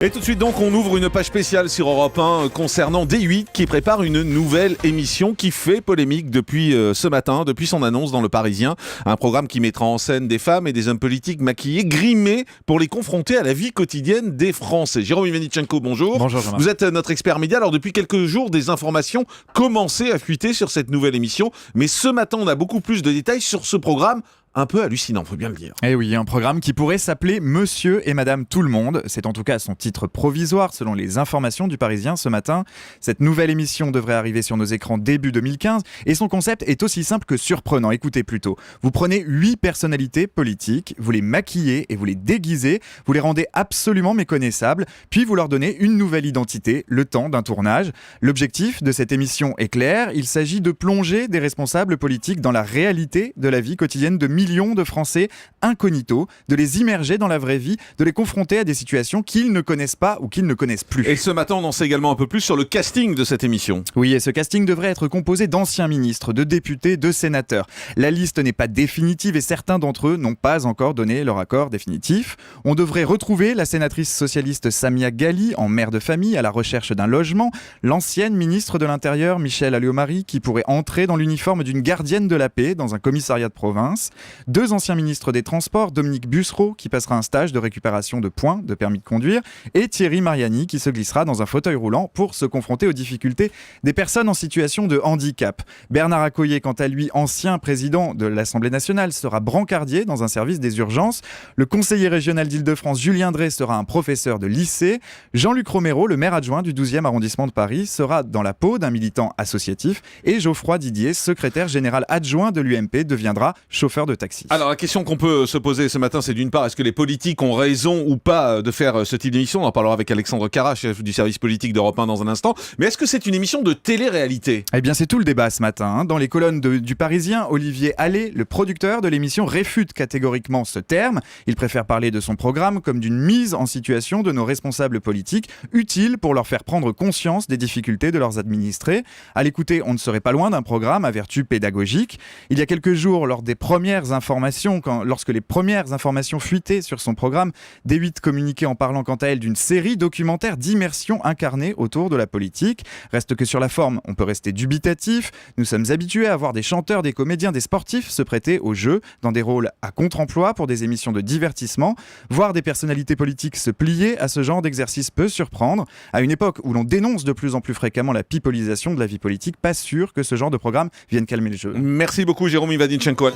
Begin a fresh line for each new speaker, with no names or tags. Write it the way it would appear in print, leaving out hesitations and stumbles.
Et tout de suite donc, on ouvre une page spéciale sur Europe 1 concernant D8 qui prépare une nouvelle émission qui fait polémique depuis ce matin, depuis son annonce dans Le Parisien. Un programme qui mettra en scène des femmes et des hommes politiques maquillés, grimés pour les confronter à la vie quotidienne des Français. Jérôme Ivanichenko, bonjour.
Bonjour Jean-Marc.
Vous êtes notre expert média. Alors depuis quelques jours, des informations commençaient à fuiter sur cette nouvelle émission. Mais ce matin, on a beaucoup plus de détails sur ce programme. Un peu hallucinant, faut bien le dire.
Eh oui, un programme qui pourrait s'appeler Monsieur et Madame Tout le Monde. C'est en tout cas son titre provisoire selon les informations du Parisien ce matin. Cette nouvelle émission devrait arriver sur nos écrans début 2015 et son concept est aussi simple que surprenant. Écoutez plutôt. Vous prenez 8 personnalités politiques, vous les maquillez et vous les déguisez, vous les rendez absolument méconnaissables, puis vous leur donnez une nouvelle identité le temps d'un tournage. L'objectif de cette émission est clair, il s'agit de plonger des responsables politiques dans la réalité de la vie quotidienne de millions de Français incognito, de les immerger dans la vraie vie, de les confronter à des situations qu'ils ne connaissent pas ou qu'ils ne connaissent plus.
Et ce matin, on en sait également un peu plus sur le casting de cette émission.
Oui, et ce casting devrait être composé d'anciens ministres, de députés, de sénateurs. La liste n'est pas définitive et certains d'entre eux n'ont pas encore donné leur accord définitif. On devrait retrouver la sénatrice socialiste Samia Ghali en mère de famille à la recherche d'un logement, l'ancienne ministre de l'Intérieur Michèle Alliot-Marie qui pourrait entrer dans l'uniforme d'une gardienne de la paix dans un commissariat de province. 2 anciens ministres des Transports, Dominique Bussereau, qui passera un stage de récupération de points de permis de conduire, et Thierry Mariani, qui se glissera dans un fauteuil roulant pour se confronter aux difficultés des personnes en situation de handicap. Bernard Accoyer, quant à lui, ancien président de l'Assemblée nationale, sera brancardier dans un service des urgences. Le conseiller régional d'Île-de-France, Julien Drey, sera un professeur de lycée. Jean-Luc Romero, le maire adjoint du 12e arrondissement de Paris, sera dans la peau d'un militant associatif. Et Geoffroy Didier, secrétaire général adjoint de l'UMP, deviendra chauffeur de taxi.
Alors la question qu'on peut se poser ce matin, c'est d'une part, est-ce que les politiques ont raison ou pas de faire ce type d'émission ? On en parlera avec Alexandre Carra, chef du service politique d'Europe 1 dans un instant. Mais est-ce que c'est une émission de télé-réalité ?
Eh bien c'est tout le débat ce matin. Dans les colonnes du Parisien, Olivier Allais, le producteur de l'émission, réfute catégoriquement ce terme. Il préfère parler de son programme comme d'une mise en situation de nos responsables politiques, utile pour leur faire prendre conscience des difficultés de leurs administrés. À l'écouter, on ne serait pas loin d'un programme à vertu pédagogique. Il y a quelques jours, lorsque les premières informations fuitaient sur son programme, D8 communiquait en parlant quant à elle d'une série documentaire d'immersion incarnée autour de la politique. Reste que sur la forme, on peut rester dubitatif. Nous sommes habitués à voir des chanteurs, des comédiens, des sportifs se prêter au jeu dans des rôles à contre-emploi pour des émissions de divertissement. Voir des personnalités politiques se plier à ce genre d'exercice peut surprendre. À une époque où l'on dénonce de plus en plus fréquemment la pipolisation de la vie politique, pas sûr que ce genre de programme vienne calmer le jeu.
Merci beaucoup Jérôme Ivanichenko.